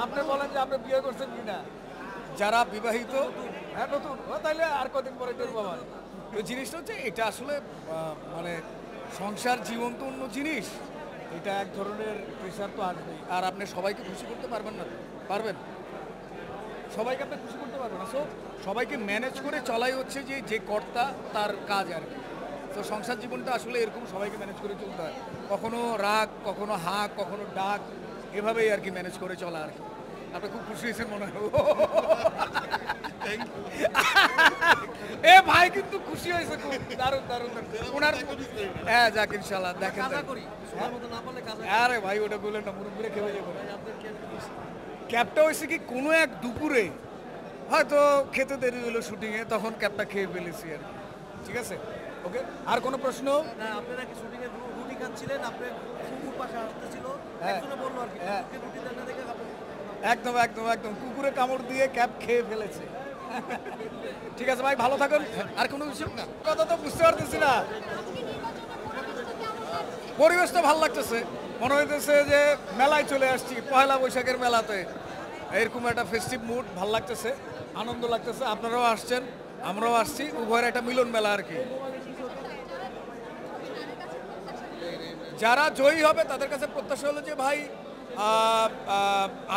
আপনি বলেন যে আপনি বিয়ে করছেন কিনা। যারা বিবাহিত, হ্যাঁ নতুন, ও তাইলে আর কদিন পরে টের পাবেন। তো জিনিসটা হচ্ছে এটা আসলে মানে সংসার জীবন তো অন্য জিনিস। এটা এক ধরনের প্রেশার তো আসবেই। আর আপনি সবাইকে খুশি করতে পারবেন না তো? পারবেন? সবাইকে আপনি খুশি করতে পারবেন না। সো সবাইকে ম্যানেজ করে চলাই হচ্ছে যে যে কর্তা তার কাজ আর কি। তো সংসার জীবনটা আসলে এরকম সবাইকে ম্যানেজ করে চলতে হয়। কখনো রাগ, কখনো হাঁক, কখনো ডাক, এভাবেই আর কি ম্যানেজ করে চলা আর কি। আপনি খুব খুশি হয়েছেন মনে হয়। এ ভাই কিন্তু খুশি হয়েছে খুব, দারুণ দারুণ দারুণ। ওনার হ্যাঁ যাক ইনশাল্লাহ দেখেন কাজা দেখেন। করি সময় মতো না পারলে কাজা আরে ভাই ওটা বললেন না, মুরব্বীরা খেয়ে যাবে। করি। আপনার কেন ক্যাবটা হয়েছে কি কোনো এক দুপুরে হয়তো খেতে দেরি হলো শুটিংয়ে, তখন ক্যাবটা খেয়ে ফেলেছি আর কি। ঠিক আছে, ওকে। আর কোনো প্রশ্ন? না আপনারা কি শুটিং এ রুটি খাচ্ছিলেন আপনার কুকুর পাশে আসতেছিল হ্যাঁ, একজনে বললো আর কি হ্যাঁ। কুকুরকে রুটি দেন না দেখে আপনি একদম একদম একদম কুকুরে কামড় দিয়ে ক্যাব খেয়ে ফেলেছে। ঠিক আছে ভাই, ভালো থাকুন। আর কোনো কিছু না, কথা তো বুঝতে পারতেছি না। পরিবেশ তো ভালো লাগতেছে, মনে হইতেছে যে মেলায় চলে আসছি, পয়লা বৈশাখের মেলাতে। এরকম একটা ফেস্টিভ মুড ভাল লাগতেছে, আনন্দ লাগতেছে। আপনারাও আসছেন, আমরাও আসছি, উভয়ের একটা মিলন মেলা আর কি। যারা জয়ী হবে তাদের কাছে প্রত্যাশা হলো যে ভাই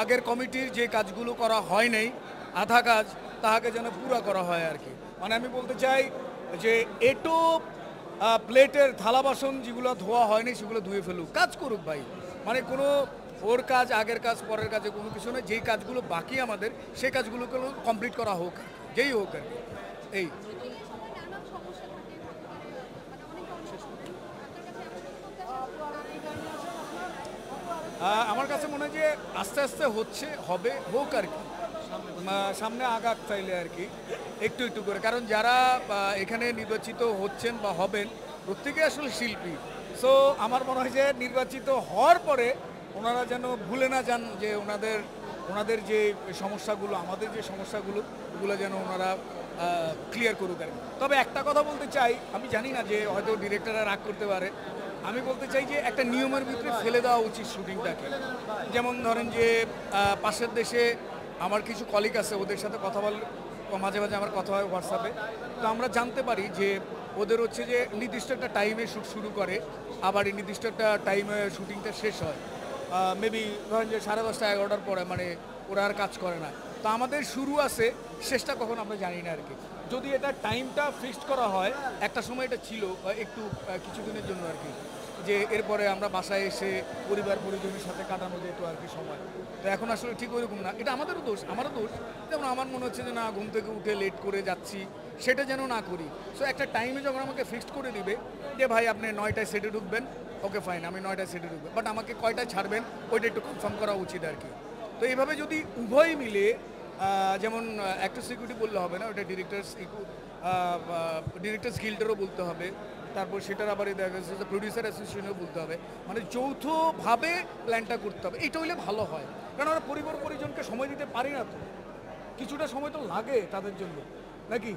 আগের কমিটির যে কাজগুলো করা হয় নাই, আধা কাজ, তাহাকে যেন পুরা করা হয় আর কি। মানে আমি বলতে চাই যে এটো প্লেটের থালা বাসন যেগুলো ধোয়া হয়নি সেগুলো ধুয়ে ফেলুক, কাজ করুক ভাই। মানে কোনো ওর কাজ, আগের কাজ, পরের কাজে কোনো কিছু নেই। যেই কাজগুলো বাকি আমাদের সেই কাজগুলোকে কমপ্লিট করা হোক, যেই হোক আর কি। এই আমার কাছে মনে হয় যে আস্তে আস্তে হচ্ছে, হবে, হোক আর কি। সামনে আগাক চাইলে আর কি, একটু একটু করে। কারণ যারা এখানে নির্বাচিত হচ্ছেন বা হবেন প্রত্যেকে আসলে শিল্পী। সো আমার মনে হয় যে নির্বাচিত হওয়ার পরে ওনারা যেন ভুলে না যান যে ওনাদের ওনাদের যে সমস্যাগুলো, আমাদের যে সমস্যাগুলো, ওগুলো যেন ওনারা ক্লিয়ার করুক আর কি। তবে একটা কথা বলতে চাই, আমি জানি না যে হয়তো ডিরেক্টররা রাগ করতে পারে, আমি বলতে চাই যে একটা নিয়মের ভিতরে ফেলে দেওয়া উচিত শুটিংটাকে। যেমন ধরেন যে পাশের দেশে আমার কিছু কলিগ আছে, ওদের সাথে কথা বল, মাঝে মাঝে আমার কথা হয় হোয়াটসঅ্যাপে। তো আমরা জানতে পারি যে ওদের হচ্ছে যে নির্দিষ্ট একটা টাইমে শ্যুট শুরু করে, আবার এই নির্দিষ্ট একটা টাইমে শুটিংটা শেষ হয়। মেবি ধরেন যে 10:30 11টার পরে, মানে ওরা আর কাজ করে না। তো আমাদের শুরু আছে, শেষটা কখন আমরা জানি না আর কি। যদি এটা টাইমটা ফিক্সড করা হয়, একটা সময় এটা ছিল একটু কিছুদিনের জন্য আর কি, যে এরপরে আমরা বাসায় এসে পরিবার পরিজনের সাথে কাটানো যেত আর কি সময়। তো এখন আসলে ঠিক ওইরকম না। এটা আমাদেরও দোষ, আমারও দোষ। যেমন আমার মনে হচ্ছে যে না, ঘুম থেকে উঠে লেট করে যাচ্ছি, সেটা যেন না করি। সো একটা টাইমে যখন আমাকে ফিক্সড করে দিবে যে ভাই আপনি 9টায় সেটে ঢুকবেন, ওকে ফাইন, আমি 9টায় সেটে ঢুকবো, বাট আমাকে কয়টায় ছাড়বেন ওইটা একটু কনফার্ম করা উচিত আর কি। তো এইভাবে যদি উভয় মিলে, যেমন অ্যাক্টর সিকিউরিটি বললে হবে না, ওটা ডিরেক্টরস গিল্ডেরও বলতে হবে। তারপর সেটার আবার দেখা যাচ্ছে যে প্রডিউসার অ্যাসোসিয়েশনেও বলতে হবে। মানে যৌথভাবে প্ল্যানটা করতে হবে, এটা হইলে ভালো হয়। কারণ আমরা পরিবার পরিজনকে সময় দিতে পারি না তো, কিছুটা সময় তো লাগে তাদের জন্য নাকি।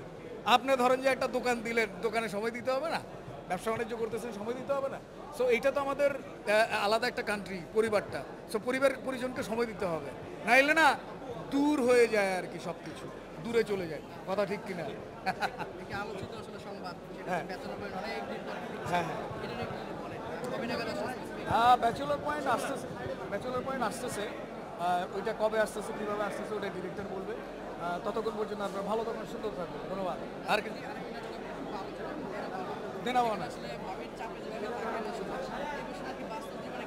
আপনি ধরেন যে একটা দোকান দিলেন, দোকানে সময় দিতে হবে না? ব্যবসা বাণিজ্য করতেছেন, সময় দিতে হবে না? সো এইটা তো আমাদের আলাদা একটা কান্ট্রি, পরিবারটা। সো পরিবার পরিজনকে সময় দিতে হবে, নাইলে না দূর হয়ে যায় আর কি, সব কিছু দূরে চলে যায়। কথা ঠিক কিনা? একটি আলোচিত আসলে সংবাদ সেটা হ্যাঁ। ব্যাচেলর পয়েন্ট অনেক দিন পর হ্যাঁ হ্যাঁ, এটা নিয়ে একটু বলেন কবে নাগাদ আসলে ব্যাচেলর পয়েন্ট আসতেছে, ব্যাচেলর পয়েন্ট আসতেছে। ওইটা কবে আসতেছে, কীভাবে আসতেছে, ওটা ডিরেক্টর বলবে। ততক্ষণ পর্যন্ত আপনারা ভালো থাকবেন, সুন্দর থাকবেন। ধন্যবাদ। আর কি দেনা আসলে ববির চাপে যেভাবে থাকেন আসলে এই বিষয়ে কি বাস্তব জীবনে